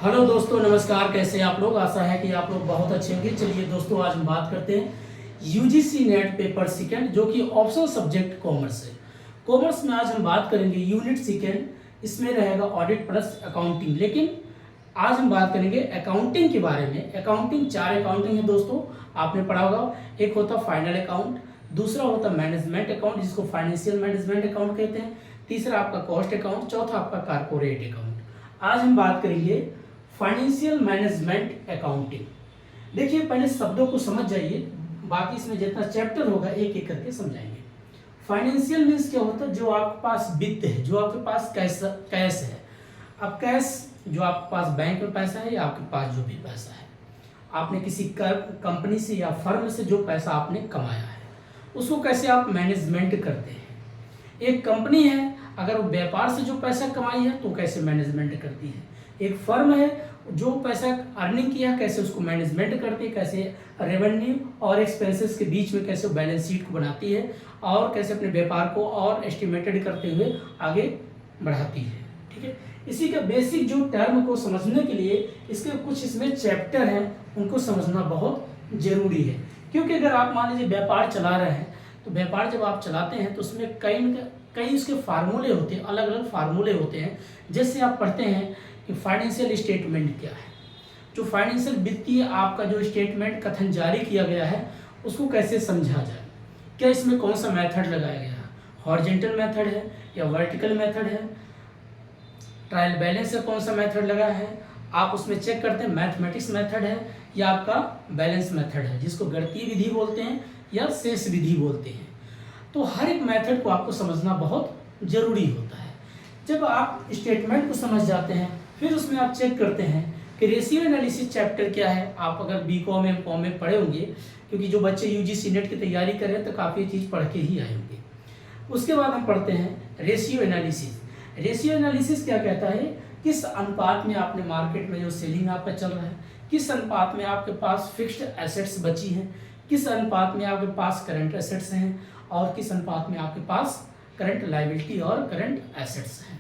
Hello दोस्तों, नमस्कार। कैसे हैं आप लोग? आशा है कि आप लोग बहुत अच्छे होंगे। चलिए दोस्तों, आज हम बात करते हैं यूजीसी नेट पेपर सेकंड, जो कि ऑप्शनल सब्जेक्ट कॉमर्स है। कॉमर्स में आज हम बात करेंगे यूनिट सेकंड, इसमें रहेगा ऑडिट प्लस अकाउंटिंग। लेकिन आज हम बात करेंगे अकाउंटिंग के बारे में। अकाउंटिंग, 4 अकाउंटिंग है दोस्तों, आपने पढ़ा होगा। एक होता फाइनल अकाउंट, दूसरा होता मैनेजमेंट अकाउंट जिसको फाइनेंशियल मैनेजमेंट अकाउंट कहते हैं, तीसरा आपका कॉस्ट अकाउंट, चौथा आपका कारपोरेट अकाउंट। आज हम बात करेंगे फाइनेंशियल मैनेजमेंट अकाउंटिंग। देखिए, पहले शब्दों को समझ जाइए, बाकी इसमें जितना चैप्टर होगा एक एक करके समझाएंगे। फाइनेंशियल मीन्स क्या होता है? जो आपके पास वित्त है, जो आपके पास कैश है। अब कैश जो आपके पास बैंक में पैसा है या आपके पास जो भी पैसा है, आपने किसी कंपनी से या फर्म से जो पैसा आपने कमाया है, उसको कैसे आप मैनेजमेंट करते हैं। एक कंपनी है, अगर वो व्यापार से जो पैसा कमाई है तो कैसे मैनेजमेंट करती है। एक फर्म है, जो पैसा अर्निंग किया कैसे उसको मैनेजमेंट करती है, कैसे रेवेन्यू और एक्सपेंसेस के बीच में कैसे बैलेंस शीट को बनाती है, और कैसे अपने व्यापार को और एस्टिमेटेड करते हुए आगे बढ़ाती है। ठीक है, इसी का बेसिक जो टर्म को समझने के लिए इसके कुछ इसमें चैप्टर हैं, उनको समझना बहुत जरूरी है। क्योंकि अगर आप मान लीजिए व्यापार चला रहे हैं, तो व्यापार जब आप चलाते हैं तो उसमें कई उसके फार्मूले होते हैं, अलग अलग फार्मूले होते हैं। जैसे आप पढ़ते हैं कि फाइनेंशियल स्टेटमेंट क्या है, जो फाइनेंशियल वित्तीय आपका जो स्टेटमेंट कथन जारी किया गया है उसको कैसे समझा जाए, क्या इसमें कौन सा मेथड लगाया गया है, हॉरिजॉन्टल मेथड है या वर्टिकल मेथड है, ट्रायल बैलेंस से कौन सा मेथड लगा है, आप उसमें चेक करते हैं मैथमेटिक्स मेथड है या आपका बैलेंस मेथड है, जिसको गणितीय विधि बोलते हैं या शेष विधि बोलते हैं। तो हर एक मेथड को आपको समझना बहुत जरूरी होता है। जब आप स्टेटमेंट को समझ जाते हैं, फिर उसमें आप चेक करते हैं कि रेशियो एनालिसिस चैप्टर क्या है। आप अगर बीकॉम एमकॉम में पढ़े होंगे, क्योंकि जो बच्चे यूजीसी नेट की तैयारी कर रहे हैं तो काफ़ी चीज़ पढ़ के ही आए होंगे। उसके बाद हम पढ़ते हैं रेशियो एनालिसिस। रेशियो एनालिसिस क्या कहता है? किस अनुपात में आपने मार्केट में जो सेलिंग आपका चल रहा है, किस अनुपात में आपके पास फिक्स्ड एसेट्स बची हैं, किस अनुपात में आपके पास करंट एसेट्स हैं, और किस अनुपात में आपके पास करंट लायबिलिटी और करंट एसेट्स हैं।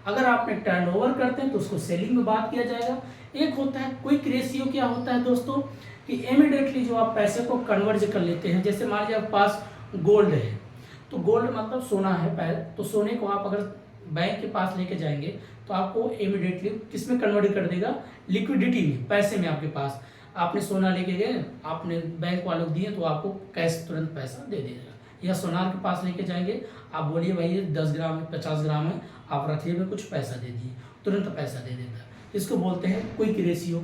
अगर आपने टर्नओवर करते हैं तो उसको सेलिंग में बात किया जाएगा। एक होता है क्विक रेशियो। क्या होता है दोस्तों? कि इमीडिएटली जो आप पैसे को कन्वर्ज कर लेते हैं। जैसे मान लीजिए आपके पास गोल्ड है, तो गोल्ड मतलब सोना है पहले, तो सोने को आप अगर बैंक के पास लेके जाएंगे तो आपको इमीडिएटली किस में कन्वर्ट कर देगा? लिक्विडिटी में, पैसे में। आपके पास आपने सोना लेके गए, आपने बैंक वालों को दिए तो आपको कैश तुरंत पैसा दे देगा। या सोनार के पास लेके जाएंगे, आप बोलिए भाई 10 ग्राम है, 50 ग्राम है, आप रखिए में कुछ पैसा दे दिए, तुरंत पैसा दे देता है। इसको बोलते हैं क्विक रेशियो।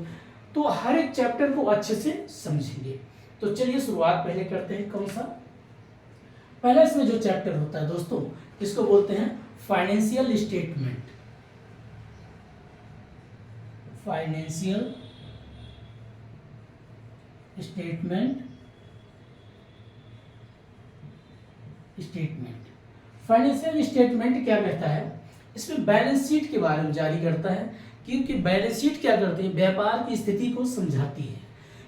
तो हर एक चैप्टर को अच्छे से समझेंगे। तो चलिए शुरुआत पहले करते हैं। कौन सा? पहला इसमें जो चैप्टर होता है दोस्तों, इसको बोलते हैं financial statement. Financial statement financial statement क्या कहता है? इसमें बैलेंस शीट के बारे में जारी करता है। क्योंकि बैलेंस शीट क्या करती है? व्यापार की स्थिति को समझाती है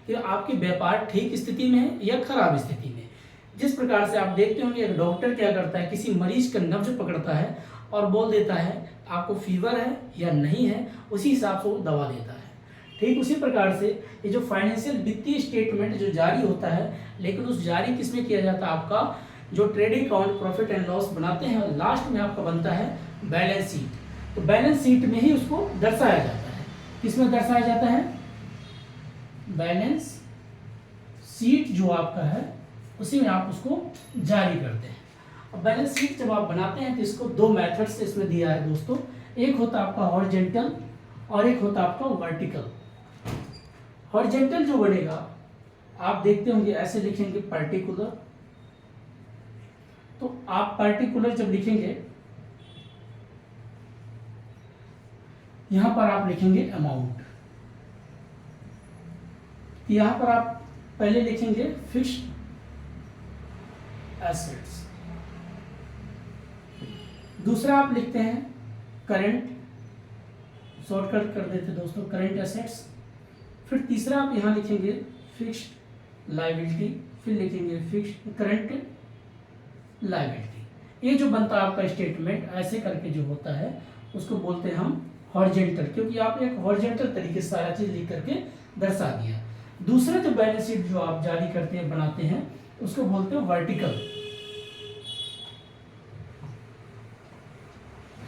कि आपके व्यापार ठीक स्थिति में है या खराब स्थिति में। जिस प्रकार से आप देखते होंगे, एक डॉक्टर क्या करता है, किसी मरीज का नब्ज पकड़ता है और बोल देता है आपको फीवर है या नहीं है, उसी हिसाब से वो दवा देता है। ठीक उसी प्रकार से ये जो फाइनेंशियल वित्तीय स्टेटमेंट जो जारी होता है, लेकिन उस जारी किस में किया जाता है? आपका जो trading account profit and loss बनाते हैं, लास्ट में आपका बनता है बैलेंस शीट। तो बैलेंस शीट में ही उसको दर्शाया जाता है। किसमें दर्शाया जाता है? बैलेंस शीट जो आपका है उसी में आप उसको जारी करते हैं। अब बैलेंस शीट जब आप बनाते हैं तो इसको 2 मेथड से इसमें दिया है दोस्तों। एक होता है आपका हॉरिजॉन्टल और एक होता है आपका वर्टिकल। हॉरिजॉन्टल जो बनेगा, आप देखते होंगे ऐसे लिखेंगे पर्टिकुलर। तो आप पर्टिकुलर जब लिखेंगे, यहां पर आप लिखेंगे अमाउंट। यहां पर आप पहले लिखेंगे फिक्स्ड एसेट्स। दूसरा आप लिखते हैं करंट, शॉर्टकट कर देते दोस्तों, करंट एसेट्स। फिर तीसरा आप यहां लिखेंगे फिक्स्ड लायबिलिटी, फिर लिखेंगे फिक्स्ड करंट लायबिलिटी। ये जो बनता है आपका स्टेटमेंट ऐसे करके जो होता है उसको बोलते हैं हम हॉरिजेंटल, क्योंकि आपने एक हॉरिजेंटल तरीके से सारा चीज लिख करके दर्शा दिया। दूसरा जो बैलेंस शीट जो आप जारी करते हैं, बनाते हैं, उसको बोलते हैं वर्टिकल।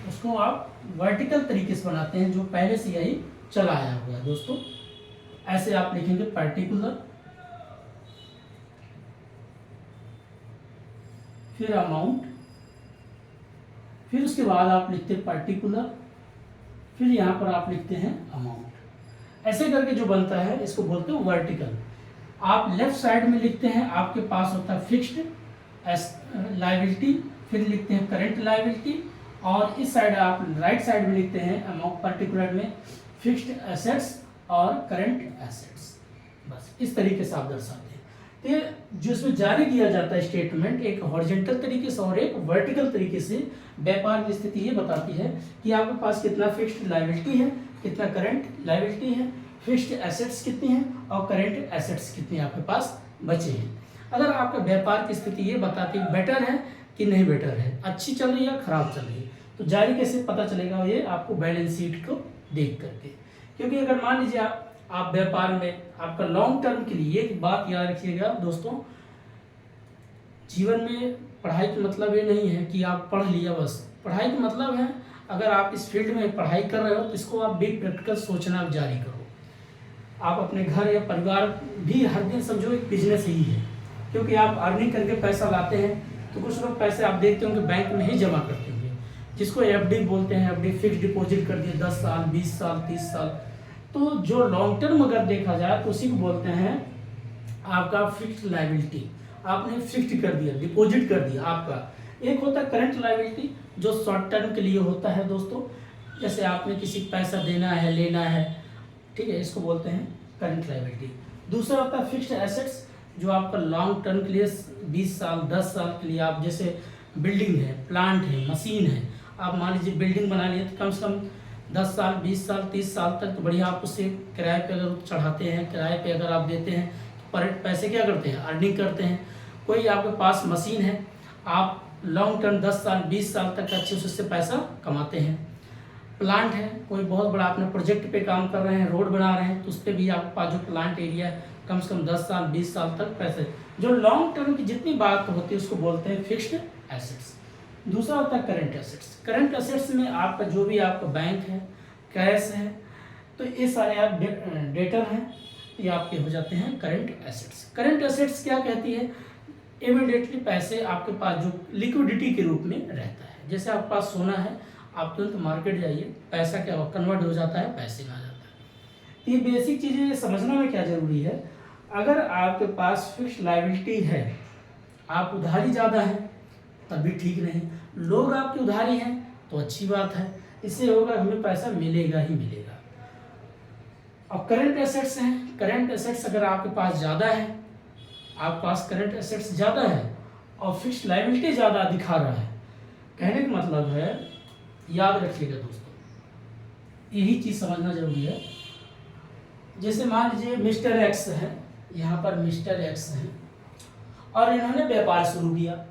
उसको आप वर्टिकल तरीके से बनाते हैं, जो पहले से यही चला आया हुआ है दोस्तों। ऐसे आप लिखेंगे पर्टिकुलर, फिर अमाउंट, फिर उसके बाद आप लिखते हैं पर्टिकुलर, फिर यहाँ पर आप लिखते हैं अमाउंट। ऐसे करके जो बनता है इसको बोलते हैं वर्टिकल। आप लेफ्ट साइड में लिखते हैं, आपके पास होता है फिक्स्ड लायबिलिटी, फिर लिखते हैं करंट लायबिलिटी, और इस साइड आप राइट साइड में लिखते हैं अमाउंट, पर्टिकुलर में फिक्स्ड एसेट्स और करंट एसेट्स। बस इस तरीके से आप दर्शाते हैं। तो ये जो इसमें जारी किया जाता है स्टेटमेंट, एक हॉरिजेंटल तरीके से और एक वर्टिकल तरीके से व्यापार की स्थिति ये बताती है कि आपके पास कितना फिक्स्ड लायबिलिटी है, कितना करंट लायबिलिटी है, फिक्स्ड एसेट्स कितनी हैं और करंट एसेट्स कितनी आपके पास बचे हैं। अगर आपका व्यापार की स्थिति ये बताती है बेटर है कि नहीं बेटर है, अच्छी चल रही है या खराब चल रही है, तो जारी कैसे पता चलेगा? ये आपको बैलेंस शीट को देख करके। क्योंकि अगर मान लीजिए आप व्यापार में आपका लॉन्ग टर्म के लिए, एक बात याद रखिएगा दोस्तों, जीवन में पढ़ाई का मतलब ये नहीं है कि आप पढ़ लिया बस। पढ़ाई का मतलब है अगर आप इस फील्ड में पढ़ाई कर रहे हो तो इसको आप बिग प्रैक्टिकल सोचना जारी करो। आप अपने घर या परिवार भी हर दिन समझो एक बिजनेस ही है, क्योंकि आप अर्निंग करके पैसा लाते हैं। तो कुछ लोग पैसे आप देखते होंगे बैंक में ही जमा करते होंगे, जिसको एफडी बोलते हैं, एफडी फिक्स डिपॉजिट कर दिए 10 साल 20 साल 30 साल। तो जो लॉन्ग टर्म अगर देखा जाए तो उसी को बोलते हैं आपका फिक्स्ड लायबिलिटी। आपने फिक्स्ड कर दिया, डिपॉजिट कर दिया आपका। एक होता है करंट लायबिलिटी, जो शॉर्ट टर्म के लिए होता है दोस्तों, जैसे आपने किसी को पैसा देना है, लेना है, ठीक है, इसको बोलते हैं करंट लायबिलिटी। दूसरा होता है फिक्स्ड एसेट्स, जो आपका लॉन्ग टर्म के लिए 20 साल 10 साल के लिए, आप जैसे बिल्डिंग है, प्लांट है, मशीन है, आप मान लीजिए बिल्डिंग बना लिए तो कम से कम 10 साल 20 साल 30 साल तक तो बढ़िया आप उससे किराए पे अगर चढ़ाते हैं, किराए पे अगर आप देते हैं तो पर पैसे क्या करते हैं, अर्निंग करते हैं। कोई आपके पास मशीन है, आप लॉन्ग टर्म 10 साल 20 साल तक अच्छे से उससे पैसा कमाते हैं। प्लांट है, कोई बहुत बड़ा आपने प्रोजेक्ट पे काम कर रहे हैं, रोड बना रहे हैं, तो उस पर भी आपके पास जो प्लांट एरिया है कम से कम 10 साल 20 साल तक पैसे। जो लॉन्ग टर्म की जितनी बात होती है उसको बोलते हैं फिक्स्ड एसेट्स। दूसरा होता है करंट एसेट्स। करंट एसेट्स में आपका जो भी आपका बैंक है, कैश है, तो ये सारे आप डेटर हैं, ये आपके हो जाते हैं करंट एसेट्स। करंट एसेट्स क्या कहती है? इमीडिएटली पैसे आपके पास जो लिक्विडिटी के रूप में रहता है। जैसे आपके पास सोना है, आप तुरंत मार्केट जाइए, पैसा क्या हो कन्वर्ट हो जाता है, पैसे में आ जाता है। ये बेसिक चीज़ें समझना में क्या जरूरी है। अगर आपके पास फिक्स्ड लायबिलिटी है, आप उधारी ज़्यादा है तब भी ठीक नहीं, लोग आपकी उधारी हैं तो अच्छी बात है, इससे होगा हमें पैसा मिलेगा ही मिलेगा। और करंट एसेट्स हैं, करंट एसेट्स अगर आपके पास ज़्यादा है, आपके पास करंट एसेट्स ज़्यादा है और फिक्स्ड लायबिलिटी ज़्यादा दिखा रहा है, कहने का मतलब है, याद रखिएगा दोस्तों, यही चीज़ समझना जरूरी है। जैसे मान लीजिए मिस्टर एक्स है, यहाँ पर मिस्टर एक्स है और इन्होंने व्यापार शुरू किया,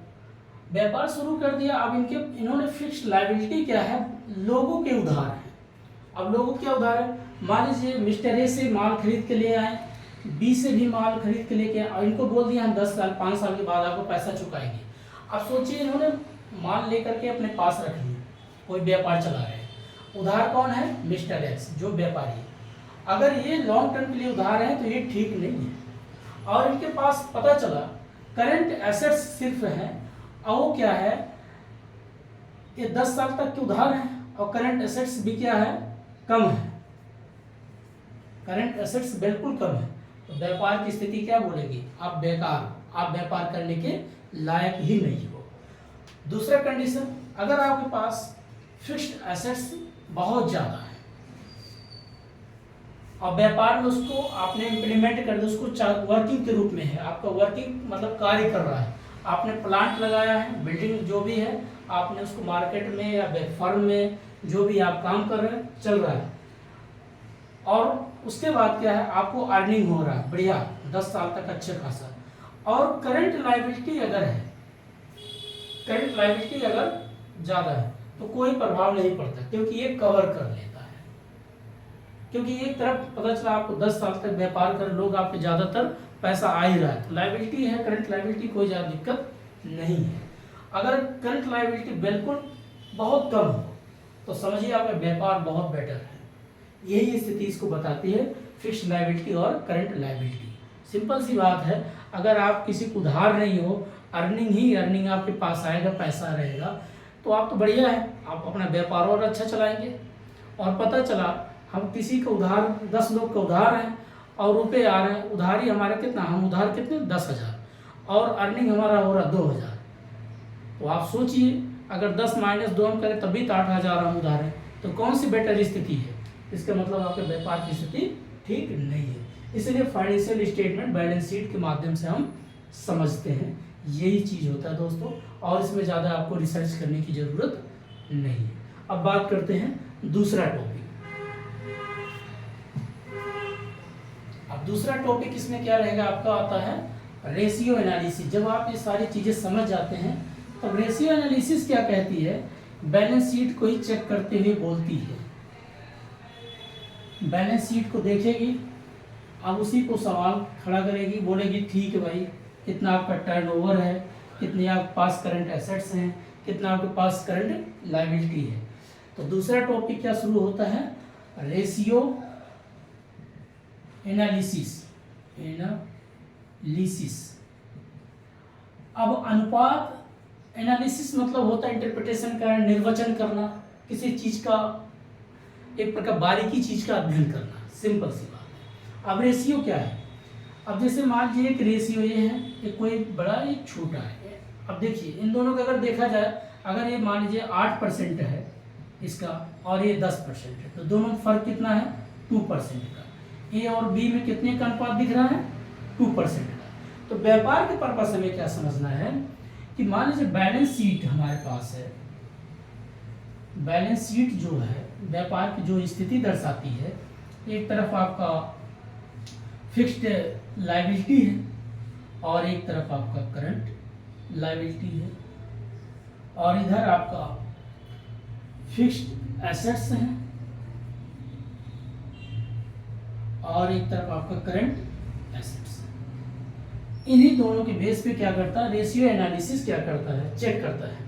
व्यापार शुरू कर दिया। अब इन्होंने फिक्स्ड लायबिलिटी क्या है, लोगों के उधार है। अब लोगों क्या उधार है, मान लीजिए मिस्टर ए से माल खरीद के ले आए, बी से भी माल खरीद के लेके आए और इनको बोल दिया हम 10 साल 5 साल के बाद आपको पैसा चुकाएंगे। अब सोचिए इन्होंने माल लेकर के अपने पास रख लिया, कोई व्यापार चला रहे हैं, उधार कौन है, मिस्टर एक्स जो व्यापारी है। अगर ये लॉन्ग टर्म के लिए उधार है तो ये ठीक नहीं है। और इनके पास पता चला करंट एसेट्स सिर्फ है और वो क्या है, ये 10 साल तक के उधार है और करंट एसेट्स भी क्या है, कम है, करंट एसेट्स बिल्कुल कम है। तो व्यापार की स्थिति क्या बोलेगी, आप बेकार, आप व्यापार करने के लायक ही नहीं हो। दूसरा कंडीशन, अगर आपके पास फिक्स्ड एसेट्स बहुत ज़्यादा है और व्यापार में उसको आपने इम्प्लीमेंट कर दिया, उसको वर्किंग के रूप में है, आपका वर्किंग मतलब कार्य कर रहा है, आपने प्लांट लगाया है, बिल्डिंग जो भी है, आपने उसको मार्केट में या फर्म में जो भी आप काम कर रहे हैं चल रहा है, और उसके बाद क्या है, आपको अर्निंग हो रहा है बढ़िया 10 साल तक अच्छे खासा, और करंट लायबिलिटी अगर है, करंट लायबिलिटी अगर ज़्यादा है तो कोई प्रभाव नहीं पड़ता, क्योंकि ये कवर कर लेता है। क्योंकि एक तरफ पता चला आपको 10 साल तक व्यापार कर लोग आपके ज़्यादातर पैसा आ ही रहा है, तो लाइबिलिटी है, करंट लाइबिलिटी कोई ज़्यादा दिक्कत नहीं है। अगर करंट लाइबिलिटी बिल्कुल बहुत कम हो तो समझिए आपका व्यापार बहुत बेटर है। यही स्थिति इसको बताती है, फिक्स्ड लाइबिलिटी और करंट लाइबिलिटी। सिंपल सी बात है, अगर आप किसी को उधार नहीं हो, अर्निंग ही अर्निंग आपके पास आएगा, पैसा रहेगा, तो आप तो बढ़िया है, आप अपना व्यापार और अच्छा चलाएंगे। और पता चला हम किसी का उधार 10 लोग का उधार है और रुपए आ रहे हैं, उधारी हमारे कितना, हम उधार कितने 10,000 और अर्निंग हमारा हो रहा 2,000, तो आप सोचिए अगर 10 - 2 हम करें तभी तो 8,000 हम उधार हैं, तो कौन सी बेटर स्थिति है? इसका मतलब आपके व्यापार की स्थिति ठीक नहीं है। इसलिए फाइनेंशियल स्टेटमेंट बैलेंस शीट के माध्यम से हम समझते हैं, यही चीज़ होता है दोस्तों, और इसमें ज़्यादा आपको रिसर्च करने की ज़रूरत नहीं है। अब बात करते हैं दूसरा टॉपिक। अब दूसरा टॉपिक इसमें क्या रहेगा आपका, आता है रेशियो एनालिसिस। जब आप ये सारी चीज़ें समझ जाते हैं तो रेशियो एनालिसिस क्या कहती है, बैलेंस शीट को ही चेक करते हुए बोलती है। बैलेंस शीट को देखेगी, अब उसी को सवाल खड़ा करेगी, बोलेगी ठीक है भाई, कितना आपका टर्नओवर है, कितने आपके पास करंट एसेट्स हैं, कितना आपके पास करंट लायबिलिटी है। तो दूसरा टॉपिक क्या शुरू होता है, रेशियो एनालिसिस। अब अनुपात एनालिसिस मतलब होता है इंटरप्रिटेशन का, निर्वचन करना, किसी चीज का एक प्रकार बारीकी चीज का अध्ययन करना, सिंपल सी बात है। अब रेशियो क्या है, अब जैसे मान लीजिए एक रेशियो ये है, एक कोई बड़ा एक छोटा है। अब देखिए इन दोनों का अगर देखा जाए, अगर ये मान लीजिए 8% है इसका और ये 10% है, तो दोनों फर्क कितना है, 2% का। ए और बी में कितने का अनुपात दिख रहा है, 2% का। तो व्यापार के पर्पस हमें क्या समझना है कि मान लीजिए बैलेंस शीट हमारे पास है, बैलेंस शीट जो है व्यापार की जो स्थिति दर्शाती है, एक तरफ आपका फिक्स्ड लायबिलिटी है और एक तरफ आपका करंट लायबिलिटी है, और इधर आपका फिक्स्ड एसेट्स हैं और एक तरफ आपका करंट एसेट्स। इन्हीं दोनों के बेस पे क्या करता है रेशियो एनालिसिस, क्या करता है, चेक करता है।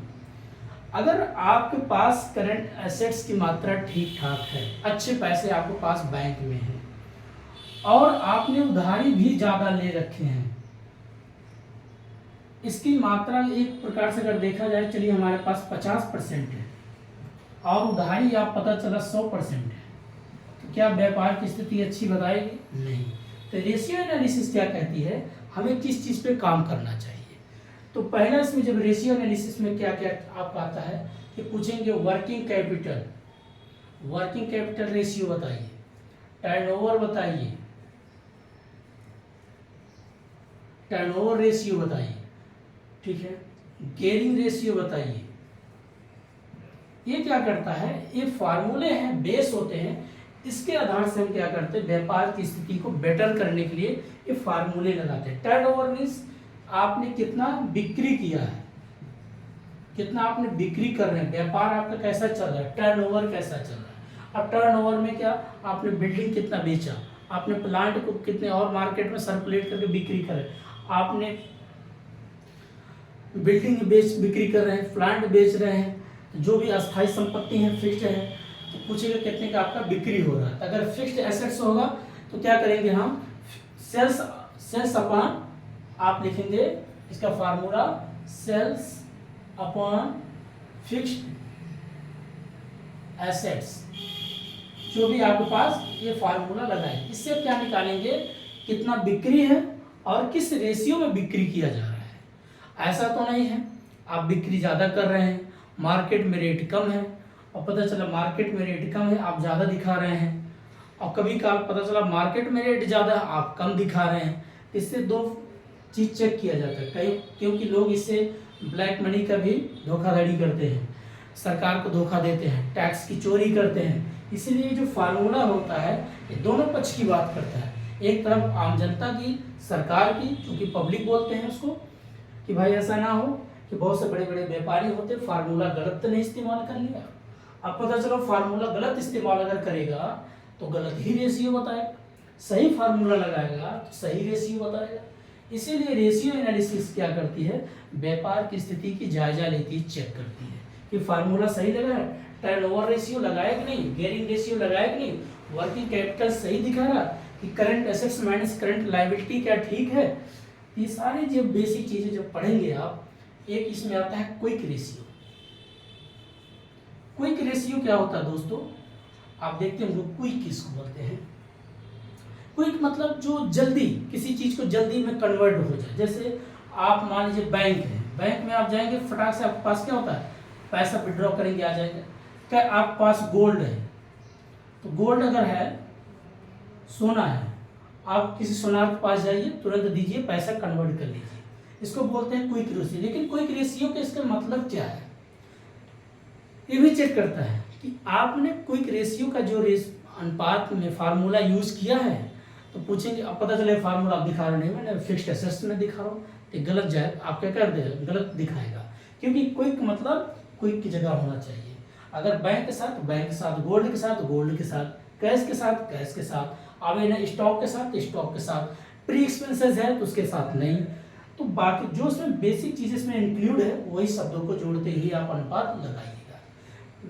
अगर आपके पास करंट एसेट्स की मात्रा ठीक ठाक है, अच्छे पैसे आपके पास बैंक में हैं और आपने उधारी भी ज़्यादा ले रखे हैं, इसकी मात्रा एक प्रकार से अगर देखा जाए, चलिए हमारे पास 50% है और उधारी आप पता चला 100% है, तो क्या व्यापार की स्थिति अच्छी बताएगी? नहीं। तो रेशियो एनालिसिस क्या कहती है, हमें किस चीज़ पे काम करना चाहिए। तो पहला इसमें जब रेशियो एनालिसिस में क्या क्या आपका आता है कि पूछेंगे working capital, working capital ratio बताइए, टर्नओवर बताइए, टर्नओवर रेशियो बताइए, ठीक है, गेयरिंग रेशियो बताइए। ये क्या करता है, ये फार्मूले हैं, बेस होते हैं, इसके आधार से हम क्या करते हैं, व्यापार की स्थिति को बेटर करने के लिए ये फार्मूले लगाते हैं। टर्नओवर मींस आपने कितना बिक्री किया है, कितना आपने बिक्री कर रहे हैं, व्यापार आपका कैसा चल रहा है, टर्नओवर कैसा चल रहा है। अब टर्नओवर में क्या, आपने बिल्डिंग कितना बेचा, आपने प्लांट को कितने और मार्केट में सर्कुलेट करके बिक्री करे, आपने बिल्डिंग बिक्री कर रहे हैं, प्लांट बेच रहे हैं, जो भी अस्थायी संपत्ति है फिक्स्ड है, तो पूछेगा कितने का आपका बिक्री हो रहा है। तो अगर फिक्स्ड एसेट्स होगा तो क्या करेंगे हम, सेल्स अपॉन, आप लिखेंगे इसका formula sales upon fixed assets, जो भी आपके पास ये फार्मूला लगाए, इससे क्या निकालेंगे, कितना बिक्री है और किस रेशियो में बिक्री किया जा रहा है। ऐसा तो नहीं है आप बिक्री ज़्यादा कर रहे हैं, मार्केट में रेट कम है, और पता चला मार्केट में रेट कम है आप ज़्यादा दिखा रहे हैं, और कभी कभार पता चला मार्केट में रेट ज़्यादा है आप कम दिखा रहे हैं। इससे दो चीज़ चेक किया जाता है कई, क्योंकि लोग इससे ब्लैक मनी का भी धोखाधड़ी करते हैं, सरकार को धोखा देते हैं, टैक्स की चोरी करते हैं। इसीलिए जो फार्मूला होता है ये दोनों पक्ष की बात करता है, एक तरफ आम जनता की, सरकार की, क्योंकि पब्लिक बोलते हैं उसको, कि भाई ऐसा ना हो कि बहुत से बड़े बड़े व्यापारी होते फार्मूला गलत तो नहीं इस्तेमाल कर लिया। अब पता चलो फार्मूला गलत इस्तेमाल अगर करेगा तो गलत ही रेशियो बताएगा, सही फार्मूला लगाएगा तो सही रेशियो बताएगा। इसीलिए रेशियो एनालिसिस क्या करती है, व्यापार की स्थिति की जायजा लेती है, चेक करती है कि फार्मूला सही लगा है, टर्नओवर रेशियो लगाया कि नहीं, गेयरिंग रेशियो लगाया कि नहीं, वर्किंग कैपिटल सही दिखा रहा कि current assets minus current liability क्या ठीक है। ये सारे जो बेसिक चीजें जब पढ़ेंगे आप, एक इसमें आता है क्विक रेशियो। क्विक रेशियो क्या होता है दोस्तों, आप देखते हैं क्विक किसको बोलते हैं। क्विक मतलब जो जल्दी किसी चीज को जल्दी में कन्वर्ट हो जाए। जैसे आप मान लीजिए बैंक है, बैंक में आप जाएंगे, फटाक से आपके पास क्या होता है, पैसा विड्रॉ करेंगे आ जाएगा। क्या आपके पास गोल्ड है, तो गोल्ड अगर है, सोना है, आप किसी सोनार के पास जाइए, तुरंत दीजिए, पैसा कन्वर्ट कर लीजिए, इसको बोलते हैं क्विक रेशियो। लेकिन क्विक रेशियो के इसका मतलब क्या है, ये भी चेक करता है कि आपने क्विक रेशियो का जो अनुपात में फार्मूला यूज किया है, तो पूछेंगे, अब पता चले फार्मूला आप दिखा रहे नहीं, मैंने फिक्स्ड एसेट्स में दिखा रहा हूँ, तो गलत जाए, आप क्या कर देगा, गलत दिखाएगा। क्योंकि क्विक मतलब क्विक की जगह होना चाहिए। अगर बैंक के साथ बैंक के साथ, गोल्ड के साथ गोल्ड के साथ, कैश के साथ कैश के साथ, अब ना स्टॉक के साथ स्टॉक के साथ, प्री एक्सपेंसेस है तो उसके साथ नहीं। तो बाकी जो उसमें बेसिक चीजें इसमें इंक्लूड है, वही शब्दों को जोड़ते ही आप अनुपात लगाइएगा।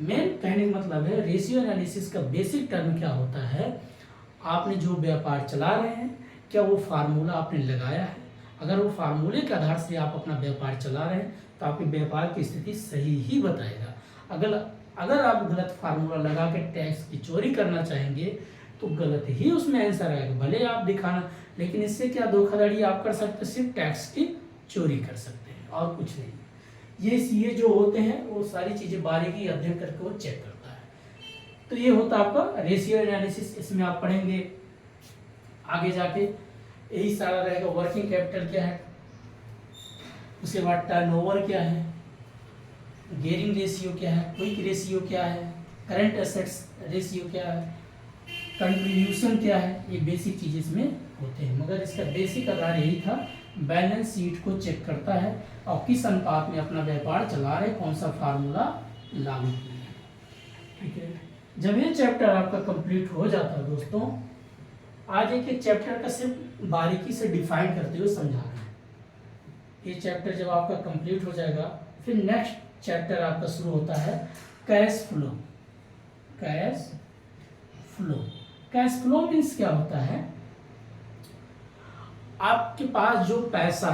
मेन कहने का मतलब है, रेशियो एनालिसिस का बेसिक टर्म क्या होता है, आपने जो व्यापार चला रहे हैं, क्या वो फार्मूला आपने लगाया है। अगर वो फार्मूले के आधार से आप अपना व्यापार चला रहे हैं, तो आपके व्यापार की स्थिति सही ही बताएगा। अगर आप गलत फार्मूला लगा के टैक्स की चोरी करना चाहेंगे, तो गलत ही उसमें आंसर आएगा, भले आप दिखाना, लेकिन इससे क्या धोखाधड़ी आप कर सकते हैं, सिर्फ टैक्स की चोरी कर सकते हैं और कुछ नहीं। ये जो होते हैं वो सारी चीजें बारीकी अध्ययन करके वो चेक करता है। तो ये होता है आपका रेशियो एनालिसिस, इसमें आप पढ़ेंगे आगे जाके, यही सारा रहेगा। वर्किंग कैपिटल क्या है, उसके बाद टर्नओवर क्या है, गेयरिंग रेशियो क्या है, क्विक रेशियो क्या है, करंट एसेट्स रेशियो क्या है, कंट्रीब्यूशन क्या है, ये बेसिक चीज़ इसमें होते हैं। मगर इसका बेसिक आधार यही था, बैलेंस शीट को चेक करता है और किस अनुपात में अपना व्यापार चला रहे, कौन सा फार्मूला लागू किया है। ठीक है, जब ये चैप्टर आपका कंप्लीट हो जाता है दोस्तों, आज एक चैप्टर का सिर्फ बारीकी से डिफाइन करते हुए समझा रहे हैं। ये चैप्टर जब आपका कंप्लीट हो जाएगा, फिर नेक्स्ट चैप्टर आपका शुरू होता है cash flow. Cash flow, cash flow means क्या होता है, आपके पास जो पैसा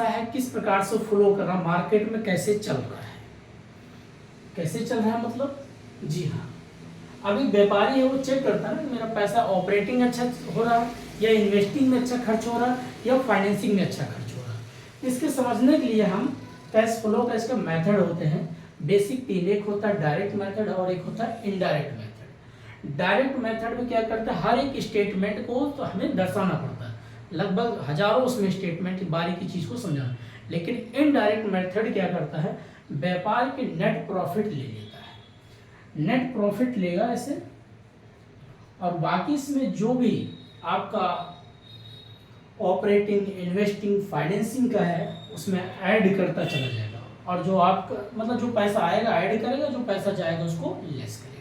है किस प्रकार से फ्लो कर रहा, मार्केट में कैसे चल रहा है, कैसे चल रहा है मतलब, जी हाँ, अभी व्यापारी है वो चेक करता है ना कि मेरा पैसा ऑपरेटिंग अच्छा हो रहा है, या इन्वेस्टिंग में अच्छा खर्च हो रहा है, या फाइनेंसिंग में अच्छा खर्च हो रहा है। इसके समझने के लिए हम कैश फ्लो का इसका मेथड होते हैं बेसिक तीन, एक होता है डायरेक्ट मेथड और एक होता है इनडायरेक्ट मेथड। डायरेक्ट मेथड में क्या करता है, हर एक स्टेटमेंट को तो हमें दर्शाना पड़ता है, लगभग हजारों उसमें स्टेटमेंट, बारीकी चीज को समझाना। लेकिन इनडायरेक्ट मेथड क्या करता है, व्यापार के नेट प्रॉफिट ले लेता है, नेट प्रॉफिट लेगा ऐसे, और बाकी इसमें जो भी आपका ऑपरेटिंग, इन्वेस्टिंग, फाइनेंसिंग का है उसमें ऐड करता चला जाएगा, और जो आपका मतलब जो पैसा आएगा ऐड करेगा, जो पैसा जाएगा उसको लेस करेगा।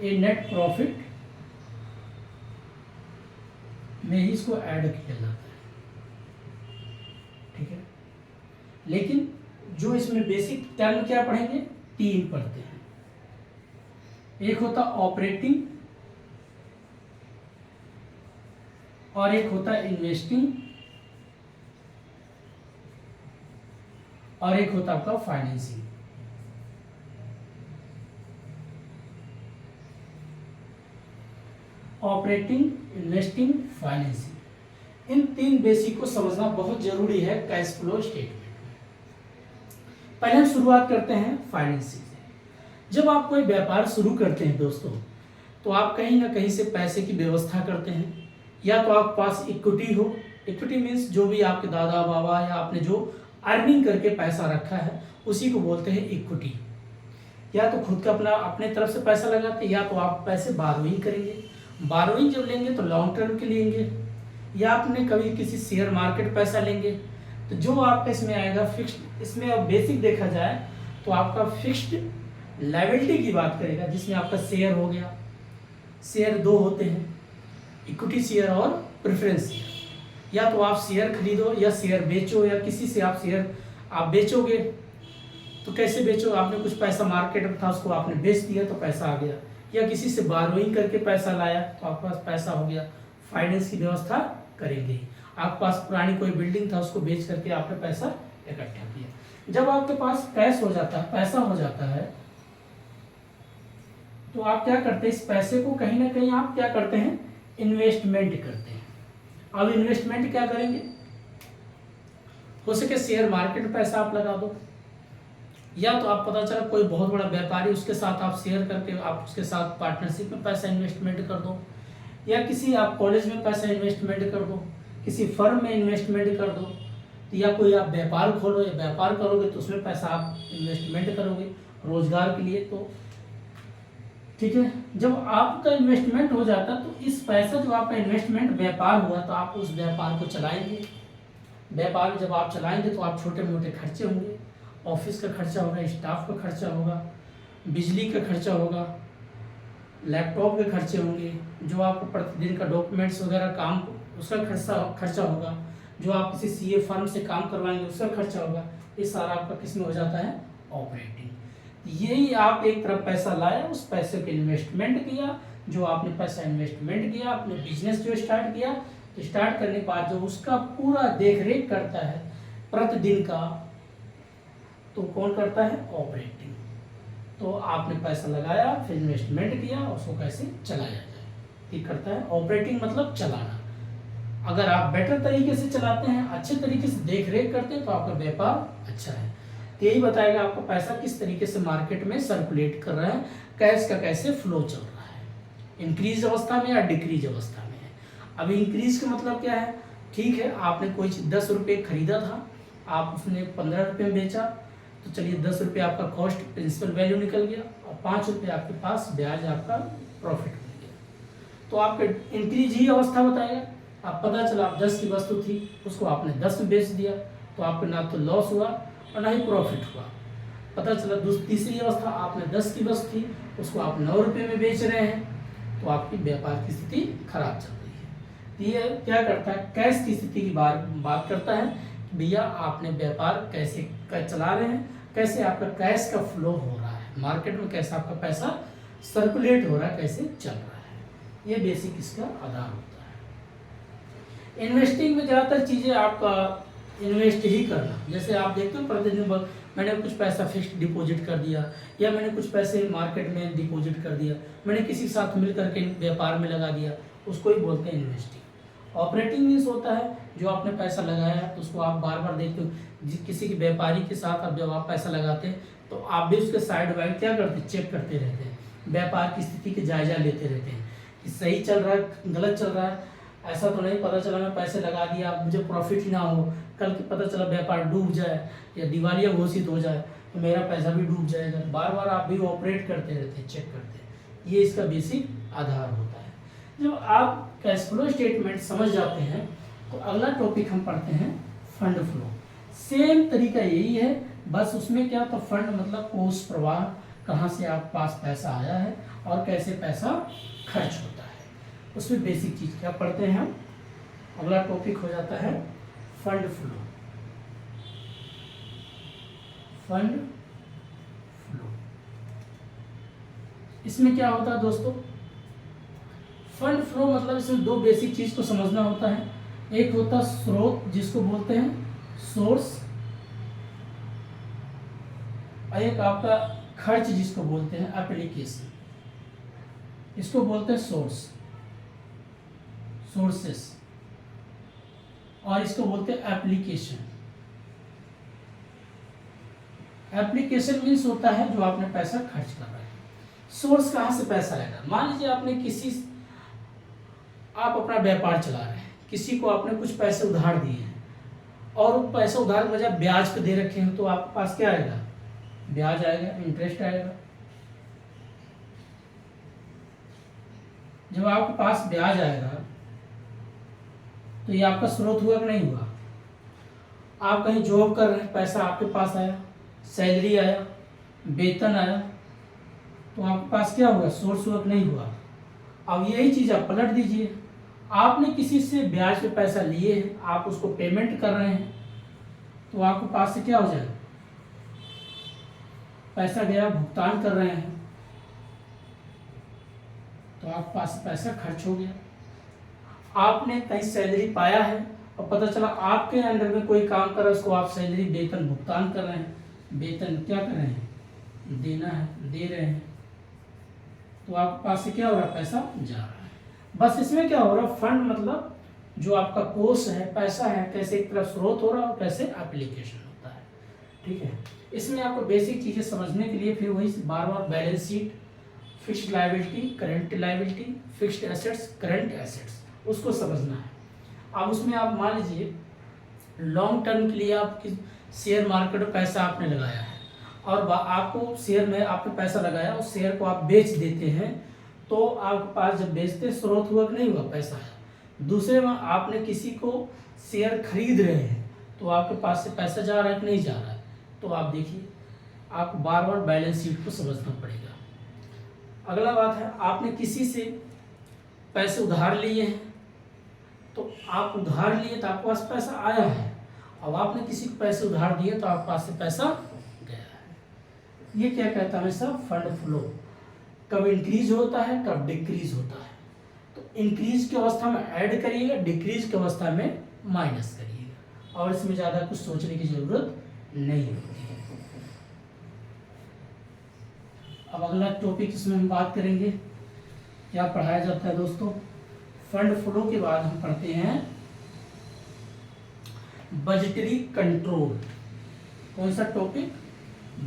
ये नेट प्रॉफिट में ही इसको ऐड किया जाता है। ठीक है, लेकिन जो इसमें बेसिक टर्म क्या पढ़ेंगे, तीन पढ़ते हैं। एक होता ऑपरेटिंग, और एक होता है इन्वेस्टिंग, और एक होता है आपका फाइनेंसिंग। ऑपरेटिंग, इन्वेस्टिंग, फाइनेंसिंग, इन तीन बेसिक को समझना बहुत जरूरी है कैश फ्लो स्टेटमेंट में। पहले हम शुरुआत करते हैं फाइनेंसिंग से। जब आप कोई व्यापार शुरू करते हैं दोस्तों, तो आप कहीं ना कहीं से पैसे की व्यवस्था करते हैं, या तो आपके पास इक्विटी हो, इक्विटी मीन्स जो भी आपके दादा बाबा या आपने जो अर्निंग करके पैसा रखा है उसी को बोलते हैं इक्विटी। या तो खुद का अपने तरफ से पैसा लगाते हैं, या तो आप पैसे बारोइंग करेंगे। बारोइंग जब लेंगे तो लॉन्ग टर्म के लेंगे, या आपने कभी किसी शेयर मार्केट पैसा लेंगे, तो जो आपका इसमें आएगा फिक्स्ड। इसमें अब बेसिक देखा जाए तो आपका फिक्स्ड लायबिलिटी की बात करेगा जिसमें आपका शेयर हो गया, शेयर दो होते हैं, इक्विटी शेयर और प्रेफरेंस शेयर। या तो आप शेयर खरीदो या शेयर बेचो, या किसी से आप शेयर आप बेचोगे तो कैसे बेचो, आपने कुछ पैसा मार्केट में था उसको आपने बेच दिया तो पैसा आ गया, या किसी से बारोइंग करके पैसा लाया तो आपके पास पैसा हो गया। फाइनेंस की व्यवस्था करेंगे। आपके पास पुरानी कोई बिल्डिंग था उसको बेच करके आपने पैसा इकट्ठा किया। जब आपके पास कैश हो जाता है, पैसा हो जाता है, तो आप क्या करते हैं, इस पैसे को कहीं ना कहीं आप क्या करते हैं, इन्वेस्टमेंट करते हैं। अब इन्वेस्टमेंट क्या करेंगे, हो सके शेयर मार्केट में पैसा आप लगा दो, या तो आप पता चला कोई बहुत बड़ा व्यापारी उसके साथ आप शेयर करके आप उसके साथ पार्टनरशिप में पैसा इन्वेस्टमेंट कर दो, या किसी आप कॉलेज में पैसा इन्वेस्टमेंट कर दो, किसी फर्म में इन्वेस्टमेंट कर दो, या कोई आप व्यापार खोलो या व्यापार करोगे तो उसमें पैसा आप इन्वेस्टमेंट करोगे रोजगार के लिए। तो ठीक है, जब आपका इन्वेस्टमेंट हो जाता तो इस पैसा जो आपका इन्वेस्टमेंट व्यापार हुआ तो आप उस व्यापार को चलाएंगे। व्यापार जब आप चलाएंगे तो आप छोटे मोटे खर्चे होंगे, ऑफिस का खर्चा होगा, स्टाफ का खर्चा होगा, बिजली का खर्चा होगा, लैपटॉप के खर्चे होंगे, जो आपको प्रतिदिन का डॉक्यूमेंट्स वगैरह काम उसका खर्चा होगा, जो आप किसी सीए फर्म से काम करवाएंगे उसका खर्चा होगा। ये सारा आपका किस में हो जाता है, ऑपरेटिंग। यही आप एक तरफ पैसा लाया, उस पैसे को इन्वेस्टमेंट किया, जो आपने पैसा इन्वेस्टमेंट किया, अपने बिजनेस जो स्टार्ट किया, तो स्टार्ट करने के बाद जो उसका पूरा देख रेख करता है प्रतिदिन का, तो कौन करता है, ऑपरेटिंग। तो आपने पैसा लगाया, फिर इन्वेस्टमेंट किया, उसको कैसे चलाया जाए, ये करता है ऑपरेटिंग, मतलब चलाना। अगर आप बेटर तरीके से चलाते हैं, अच्छे तरीके से देख रेख करते हैं, तो आपका व्यापार अच्छा है। तो यही बताएगा आपका पैसा किस तरीके से मार्केट में सर्कुलेट कर रहा है, कैश का कैसे फ्लो चल रहा है, इंक्रीज अवस्था में या डिक्रीज अवस्था में है। अब इंक्रीज का मतलब क्या है, ठीक है आपने कोई चीज 10 रुपये खरीदा था, आप उसने 15 रुपये में बेचा, तो चलिए 10 रुपये आपका कॉस्ट प्रिंसिपल वैल्यू निकल गया और 5 रुपये आपके पास ब्याज आपका प्रॉफिट मिल गया। तो आपका इंक्रीज ही अवस्था बताएगा। आप पता चला आप 10 की वस्तु थी, उसको आपने 10 में बेच दिया, तो आपको ना तो लॉस हुआ और ना ही प्रॉफिट हुआ। पता चला तीसरी अवस्था, आपने 10 की वस्तु थी, उसको आप 9 रुपये में बेच रहे हैं, तो आपकी व्यापार की स्थिति खराब चल रही है। तो ये क्या करता है, कैश की स्थिति की बात करता है, भैया आपने व्यापार कैसे चला रहे हैं, कैसे आपका कैश का फ्लो हो रहा है, मार्केट में कैसे आपका पैसा सर्कुलेट हो रहा है, कैसे चल रहा है। ये बेसिक इसका आधार होता है। इन्वेस्टिंग में ज़्यादातर चीज़ें आपका इन्वेस्ट ही करना, जैसे आप देखते हो प्रतिदिन मैंने कुछ पैसा फिक्स्ड डिपॉजिट कर दिया, या मैंने कुछ पैसे मार्केट में डिपॉजिट कर दिया, मैंने किसी के साथ मिल करके व्यापार में लगा दिया, उसको ही बोलते हैं इन्वेस्टिंग। ऑपरेटिंग मीन्स होता है जो आपने पैसा लगाया तो उसको आप बार बार देखते हो, किसी के व्यापारी के साथ अब जब आप पैसा लगाते हैं तो आप भी उसके साइड बाइड क्या करते हैं, चेक करते रहते हैं, व्यापार की स्थिति के जायजा लेते रहते हैं कि सही चल रहा है गलत चल रहा है। ऐसा तो नहीं पता चला मैं पैसे लगा दिया मुझे प्रॉफिट ही ना हो, कल पता चला व्यापार डूब जाए या दिवालिया घोषित हो जाए तो मेरा पैसा भी डूब जाएगा। बार बार आप भी ऑपरेट करते रहते हैं, चेक करते हैं। ये इसका बेसिक आधार होता है। जब आप कैश फ्लो स्टेटमेंट समझ जाते हैं तो अगला टॉपिक हम पढ़ते हैं फंड फ्लो। सेम तरीका यही है, बस उसमें क्या तो फंड मतलब कोष प्रवाह, कहाँ से आप पास पैसा आया है और कैसे पैसा खर्च होता है, उसमें बेसिक चीज़ क्या पढ़ते हैं हम। अगला टॉपिक हो जाता है फंड फ्लो। फंड फ्लो इसमें क्या होता है दोस्तों, फंड फ्लो मतलब इसमें दो बेसिक चीज को समझना होता है। एक होता है स्रोत जिसको बोलते हैं सोर्स, और एक आपका खर्च जिसको बोलते हैं एप्लीकेशन, इसको बोलते हैं सोर्स, सोर्सेस, और इसको बोलते हैं एप्लीकेशन। एप्लीकेशन मीन्स होता है जो आपने पैसा खर्च कर रहे हैं। सोर्स कहाँ से पैसा आएगा, मान लीजिए आपने आप अपना व्यापार चला रहे हैं, किसी को आपने कुछ पैसे उधार दिए हैं और वो पैसा उधार के बजाय ब्याज पे दे रखे हैं, तो आपके पास क्या आएगा, ब्याज आएगा, इंटरेस्ट आएगा। जब आपके पास ब्याज आएगा तो ये आपका स्रोत हुआ कि नहीं हुआ। आप कहीं जॉब कर रहे हैं, पैसा आपके पास आया, सैलरी आया, वेतन आया, तो आपके पास क्या हुआ, सोर्स वर्क नहीं हुआ। अब यही चीज़ आप पलट दीजिए, आपने किसी से ब्याज पे पैसा लिए हैं, आप उसको पेमेंट कर रहे हैं, तो आपके पास से क्या हो जाएगा, पैसा गया, भुगतान कर रहे हैं, तो आपके पास पैसा खर्च हो गया। आपने कहीं सैलरी पाया है और पता चला आपके अंडर में कोई काम कर रहा है, उसको आप सैलरी वेतन भुगतान कर रहे हैं, वेतन क्या कर रहे हैं, देना है, दे रहे हैं, तो आपके पास से क्या हो रहा है, पैसा जा रहा है। बस इसमें क्या हो रहा है, फंड मतलब जो आपका कोर्स है, पैसा है, कैसे एक तरफ स्रोत हो रहा है और कैसे एप्लीकेशन होता है। ठीक है, इसमें आपको बेसिक चीज़ें समझने के लिए फिर वही बार बार balance sheet, fixed liability, current liability, fixed assets, current assets, उसको समझना है। अब उसमें आप मान लीजिए लॉन्ग टर्म के लिए आपकी शेयर मार्केट में पैसा आपने लगाया है और आपको शेयर में आपने पैसा लगाया, उस शेयर को आप बेच देते हैं, तो आपके पास जब बेचते स्रोत हुआ कि नहीं हुआ, पैसा है। दूसरे में आपने किसी को शेयर खरीद रहे हैं, तो आपके पास से पैसा जा रहा है कि नहीं जा रहा है, तो आप देखिए आपको बार बार बैलेंस शीट को समझना पड़ेगा। अगला बात है, आपने किसी से पैसे उधार लिए हैं, तो आप उधार लिए तो आपके पास पैसा आया है, अब आपने किसी को पैसे उधार दिए तो आपके पास से पैसा गया है। ये क्या कहता है हमेशा, फंड फ्लो कब इंक्रीज होता है, कब डिक्रीज होता है। तो इंक्रीज की अवस्था में ऐड करिएगा, डिक्रीज की अवस्था में माइनस करिएगा, और इसमें ज़्यादा कुछ सोचने की जरूरत नहीं होती है। अब अगला टॉपिक इसमें हम बात करेंगे, क्या पढ़ाया जाता है दोस्तों, फंड फ्लो के बाद हम पढ़ते हैं बजटरी कंट्रोल। कौन सा topic,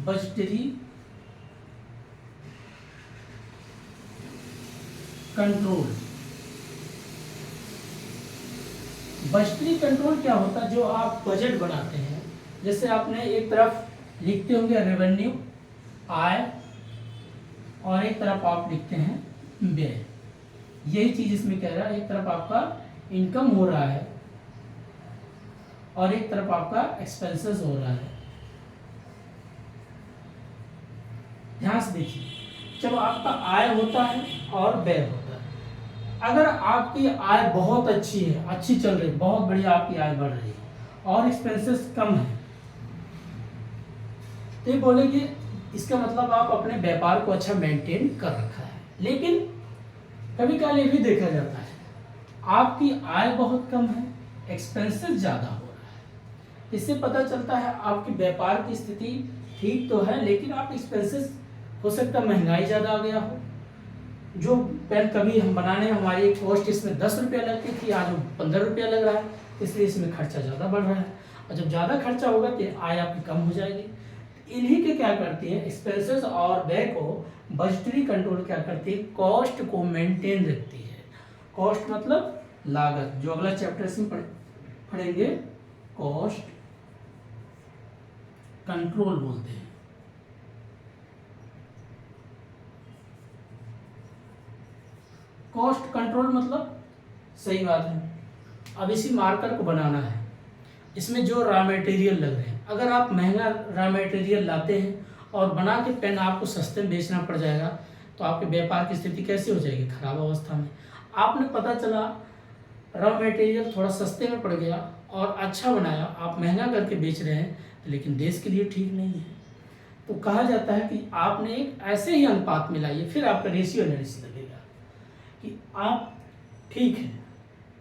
budgetary control. Budgetary control क्या होता है, जो आप बजट बनाते हैं, जैसे आपने एक तरफ लिखते होंगे रेवेन्यू, आय, और एक तरफ आप लिखते हैं व्यय। यही चीज इसमें कह रहा है, एक तरफ आपका इनकम हो रहा है और एक तरफ आपका एक्सपेंसेस हो रहा है। ध्यान से देखिए, जब आपका आय होता है और व्यय होता है, अगर आपकी आय बहुत अच्छी है, अच्छी चल रही है, बहुत बढ़िया आपकी आय बढ़ रही है और एक्सपेंसेस कम है, तो ये बोलेंगे इसका मतलब आप अपने व्यापार को अच्छा मेंटेन कर रखा है। लेकिन कभी कभी ये भी देखा जाता है आपकी आय बहुत कम है, एक्सपेंसेस ज़्यादा हो रहा है, इससे पता चलता है आपकी व्यापार की स्थिति ठीक तो है, लेकिन आप एक्सपेंसेस, हो सकता है महंगाई ज़्यादा आ गया हो। जो पेन कभी हम बनाने में हमारी कॉस्ट इसमें 10 रुपया लगती थी, आज 15 रुपया लग रहा है, इसलिए इसमें खर्चा ज़्यादा बढ़ रहा है, और जब ज़्यादा खर्चा होगा तो आय आपकी कम हो जाएगी। इन्हीं के क्या करती है, एक्सपेंसेस और व्यय को बजटरी कंट्रोल क्या करती है, कॉस्ट को मेंटेन रखती है। कॉस्ट मतलब लागत, जो अगला चैप्टर इसमें पढ़ेंगे, कॉस्ट कंट्रोल बोलते हैं। कॉस्ट कंट्रोल मतलब, सही बात है, अब इसी मार्कर को बनाना है, इसमें जो रॉ मटेरियल लग रहे हैं, अगर आप महंगा रॉ मटेरियल लाते हैं और बना के पेन आपको सस्ते में बेचना पड़ जाएगा, तो आपके व्यापार की स्थिति कैसी हो जाएगी, खराब अवस्था में। आपने पता चला रॉ मटेरियल थोड़ा सस्ते में पड़ गया और अच्छा बनाया, आप महंगा करके बेच रहे हैं, लेकिन देश के लिए ठीक नहीं है। तो कहा जाता है कि आपने एक ऐसे ही अनुपात में लाइए, फिर आपका रेशियो एनालिसिस लगेगा कि आप ठीक है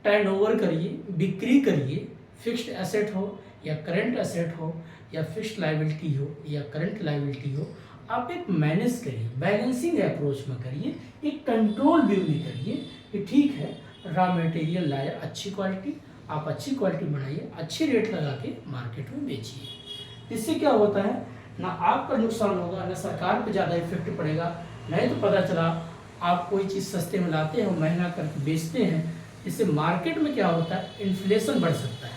टर्नओवर करिए, बिक्री करिए, फिक्स्ड एसेट हो या करंट एसेट हो या फिक्स्ड लायबिलिटी हो या करंट लायबिलिटी हो, आप एक मैनेज करिए, बैलेंसिंग अप्रोच में करिए, एक कंट्रोल व्यू में करिए कि ठीक है रॉ मटेरियल लाए अच्छी क्वालिटी, आप अच्छी क्वालिटी बनाइए, अच्छी रेट लगा के मार्केट में बेचिए। इससे क्या होता है, ना आपका नुकसान होगा, ना सरकार पे ज़्यादा इफेक्ट पड़ेगा। नहीं तो पता चला आप कोई चीज़ सस्ते में लाते हैं और महंगा करके बेचते हैं, इससे मार्केट में क्या होता है, इन्फ्लेशन बढ़ सकता है,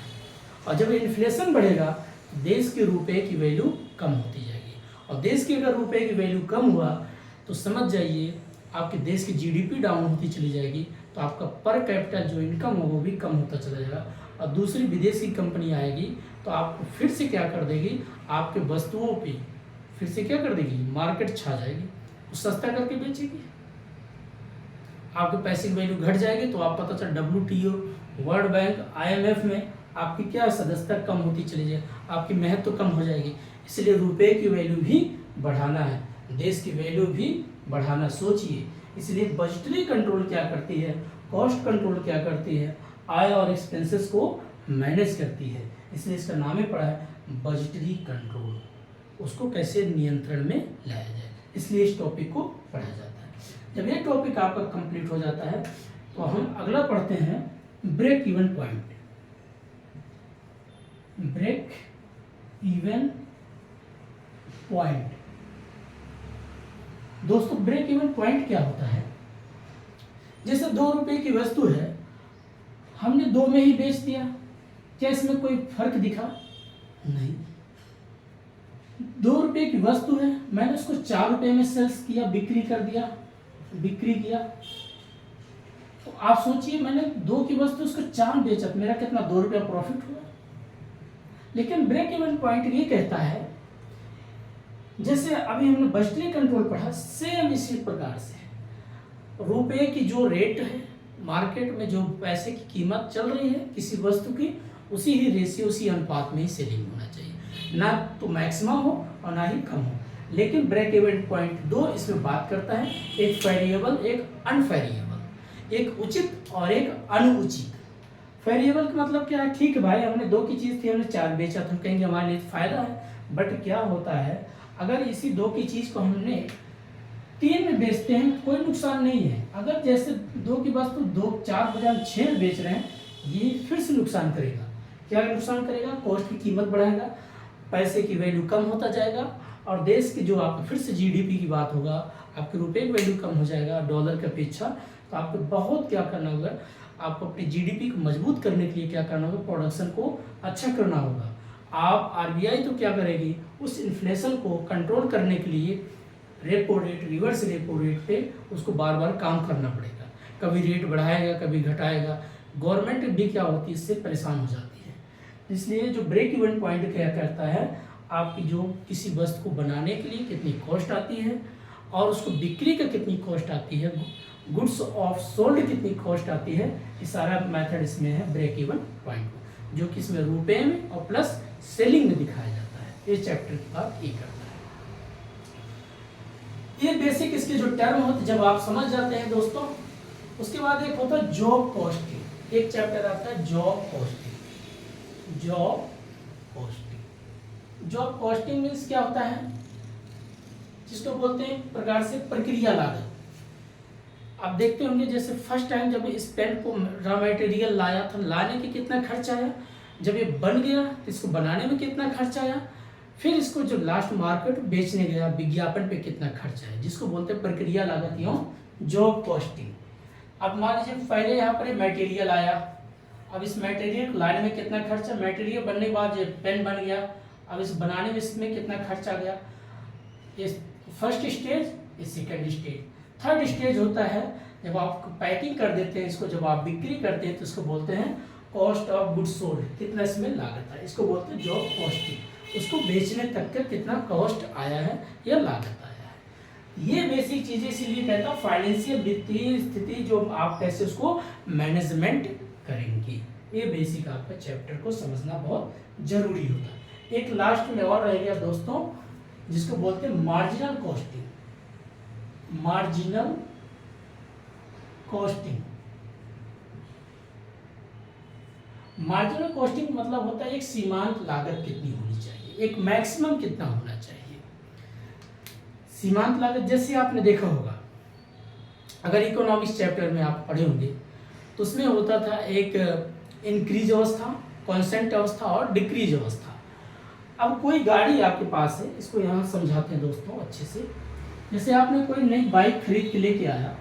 और जब इन्फ्लेशन बढ़ेगा तो देश के रुपए की वैल्यू कम होती जाएगी, और देश की अगर रुपए की वैल्यू कम हुआ तो समझ जाइए आपके देश की जीडीपी डाउन होती चली जाएगी, तो आपका पर कैपिटल जो इनकम हो वो भी कम होता चला जाएगा, और दूसरी विदेशी कंपनी आएगी तो आपको फिर से क्या कर देगी, आपके वस्तुओं पे फिर से क्या कर देगी, मार्केट छा जाएगी, वो सस्ता करके बेचेगी, आपके पैसे की वैल्यू घट जाएगी। तो आप पता चला WTO, वर्ल्ड बैंक, IMF में आपकी क्या सदस्यता कम होती चली जाए, आपकी महत्व तो कम हो जाएगी। इसलिए रुपए की वैल्यू भी बढ़ाना है, देश की वैल्यू भी बढ़ाना। सोचिए, इसलिए बजटरी कंट्रोल क्या करती है, कॉस्ट कंट्रोल क्या करती है, आय और एक्सपेंसेस को मैनेज करती है। इसलिए इसका नाम ही पड़ा है बजटरी कंट्रोल, उसको कैसे नियंत्रण में लाया जाए, इसलिए इस टॉपिक को पढ़ा जाता है। जब ये टॉपिक आपका कंप्लीट हो जाता है तो हम अगला पढ़ते हैं break even point. Break even point दोस्तों, ब्रेक इवन पॉइंट क्या होता है? जैसे 2 रुपए की वस्तु है, हमने 2 में ही बेच दिया, क्या इसमें कोई फर्क दिखा? नहीं। 2 रुपए की वस्तु है, मैंने उसको 4 रुपए में सेल्स किया, बिक्री किया। तो आप सोचिए, मैंने 2 की वस्तु उसको 4 में बेचा, मेरा कितना 2 रुपया प्रॉफिट हुआ। लेकिन ब्रेक इवन पॉइंट ये कहता है, जैसे अभी हमने बजटरी कंट्रोल पढ़ा, सेम इसी प्रकार से रुपए की जो रेट है मार्केट में, जो पैसे की कीमत चल रही है किसी वस्तु की, उसी ही रेशियो, उसी अनुपात में ही सेलिंग होना चाहिए, ना तो मैक्सिमम हो और ना ही कम हो। लेकिन ब्रेक इवन पॉइंट 2 इसमें बात करता है एक वेरिएबल, एक अनवेरिएबल, एक उचित और एक अनुचित। वेरिएबल का मतलब क्या है? ठीक है भाई, हमने 2 की चीज़ थी, हमने 4 बेचा, तो हम कहेंगे हमारे लिए फायदा है। बट क्या होता है, अगर इसी 2 की चीज़ को हमने 3 में बेचते हैं, कोई नुकसान नहीं है। अगर जैसे 2 की वस्तु 4 बजाय 6 में बेच रहे हैं, ये फिर से नुकसान करेगा। क्या नुकसान करेगा? कॉस्ट की कीमत बढ़ाएगा, पैसे की वैल्यू कम होता जाएगा, और देश की जो आप फिर से GDP की बात होगा, आपके रुपए की वैल्यू कम हो जाएगा डॉलर की अपेक्षा। तो आपको बहुत क्या करना होगा, आपको अपनी GDP को मजबूत करने के लिए क्या करना होगा, प्रोडक्शन को अच्छा करना होगा। आप RBI तो क्या करेगी, उस इन्फ्लेशन को कंट्रोल करने के लिए repo rate, reverse repo rate पे उसको बार बार काम करना पड़ेगा। कभी रेट बढ़ाएगा, कभी घटाएगा। गवर्नमेंट भी क्या होती है, इससे परेशान हो जाती है। इसलिए जो ब्रेक इवन पॉइंट क्या करता है, आपकी जो किसी वस्तु को बनाने के लिए कितनी कॉस्ट आती है और उसको बिक्री का कितनी कॉस्ट आती है, गुड्स ऑफ सोल्ड कितनी कॉस्ट आती है, ये सारा मेथड इसमें है ब्रेक इवन पॉइंट, जो कि इसमें रुपए में और प्लस सेलिंग में दिखाया जाता है। इस चैप्टर की बात ये करता है। ये बेसिक इसके जो टर्म होते जब आप समझ जाते हैं दोस्तों, उसके बाद एक होता है जॉब कॉस्टिंग। एक चैप्टर आता है job costing. Job costing means क्या होता है, जिसको बोलते हैं एक प्रकार से प्रक्रिया लागत। आप देखते होंगे जैसे फर्स्ट टाइम जब इस पेन को रॉ मटेरियल लाया था, लाने के कितना खर्चा आया, जब ये बन गया तो इसको बनाने में कितना खर्चा आया, फिर इसको जो लास्ट मार्केट बेचने गया विज्ञापन पे कितना खर्चा है, जिसको बोलते हैं प्रक्रिया लागत या जॉब कॉस्टिंग। अब मान लीजिए पहले यहाँ पर मटेरियल आया, अब इस मटेरियल को लाने में कितना खर्चा, मटेरियल बनने के बाद जो पेन बन गया, अब इस बनाने में इसमें कितना खर्चा गया। ये फर्स्ट स्टेज, ये सेकेंड स्टेज। थर्ड स्टेज होता है जब आप पैकिंग कर देते हैं इसको, जब आप बिक्री करते हैं तो इसको बोलते हैं कॉस्ट ऑफ गुड्स सोल्ड, कितना इसमें लागत है, इसको बोलते हैं जॉब कॉस्टिंग। उसको बेचने तक का कितना कॉस्ट आया है या लागत आया है। ये बेसिक चीजें इसीलिए कहता हूँ फाइनेंशियल वित्तीय स्थिति जो आप कैसे उसको मैनेजमेंट करेंगे, ये बेसिक आपका चैप्टर को समझना बहुत जरूरी होता है। एक लास्ट में और रह गया दोस्तों, जिसको बोलते हैं marginal costing. Marginal costing, marginal costing मतलब होता है एक सीमांत लागत कितनी होनी चाहिए, एक मैक्सिमम कितना होना चाहिए। सीमांत लागत जैसे आपने देखा होगा, अगर इकोनॉमिक्स चैप्टर में आप पढ़े होंगे तो उसमें होता था एक इंक्रीज अवस्था, कांस्टेंट अवस्था और डिक्रीज अवस्था। अब कोई गाड़ी आपके पास है, इसको यहाँ समझाते हैं दोस्तों अच्छे से। जैसे आपने कोई नई बाइक खरीद के लेके आया,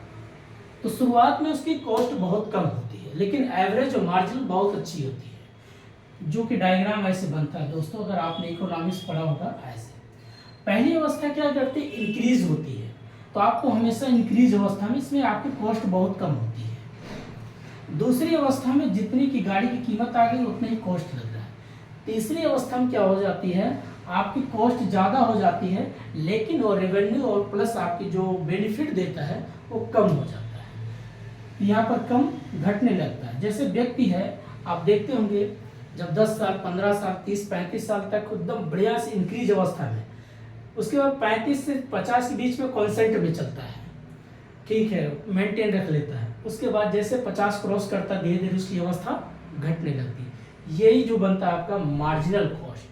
तो शुरुआत में उसकी कॉस्ट बहुत कम होती है, लेकिन एवरेज और मार्जिन बहुत अच्छी होती है, जो कि डायग्राम ऐसे बनता है दोस्तों। अगर आपने इकोनॉमिक्स पढ़ा होगा ऐसे, पहली अवस्था क्या करती है, इंक्रीज होती है, तो आपको हमेशा इंक्रीज अवस्था में इसमें आपकी कॉस्ट बहुत कम होती है। दूसरी अवस्था में जितनी की गाड़ी की कीमत आ गई उतनी ही कॉस्ट लग रहा है। तीसरी अवस्था में क्या हो जाती है, आपकी कॉस्ट ज़्यादा हो जाती है, लेकिन वो रेवेन्यू और प्लस आपकी जो बेनिफिट देता है वो कम हो जाता है। यहाँ पर कम घटने लगता है। जैसे व्यक्ति है, आप देखते होंगे जब 10 साल 15 साल 30 35 साल तक एकदम बढ़िया से इंक्रीज अवस्था में, उसके बाद 35 से 50 के बीच में कॉन्सेंट में चलता है, ठीक है, मेंटेन रख लेता है। उसके बाद जैसे 50 क्रॉस करता है, धीरे धीरे उसकी अवस्था घटने लगती है। यही जो बनता है आपका मार्जिनल कॉस्ट।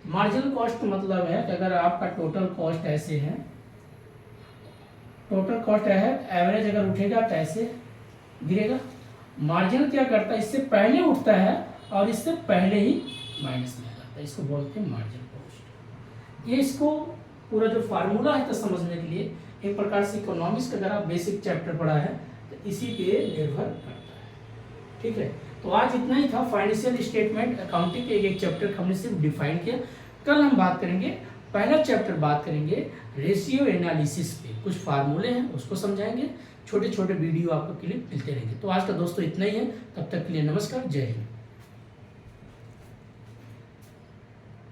मार्जिनल कॉस्ट मतलब है कि अगर आपका टोटल कॉस्ट ऐसे है, टोटल कॉस्ट है, एवरेज अगर उठेगा तो ऐसे गिरेगा। मार्जिनल क्या करता है, इससे पहले उठता है और इससे पहले ही माइनस में जाता है, इसको बोलते हैं मार्जिनल कॉस्ट। ये इसको पूरा जो फार्मूला है तो समझने के लिए एक प्रकार से इकोनॉमिक्स का अगर आप बेसिक चैप्टर पढ़ा है तो इसी पे निर्भर करता है, ठीक है। तो आज इतना ही था फाइनेंशियल स्टेटमेंट अकाउंटिंग के एक चैप्टर हमने सिर्फ डिफाइन किया। कल हम बात करेंगे, पहला चैप्टर बात करेंगे रेशियो एनालिसिस पे, कुछ फार्मूले हैं उसको समझाएंगे, छोटे छोटे वीडियो आपको क्लिप मिलते रहेंगे। तो आज का दोस्तों इतना ही है, तब तक के लिए नमस्कार, जय हिंद।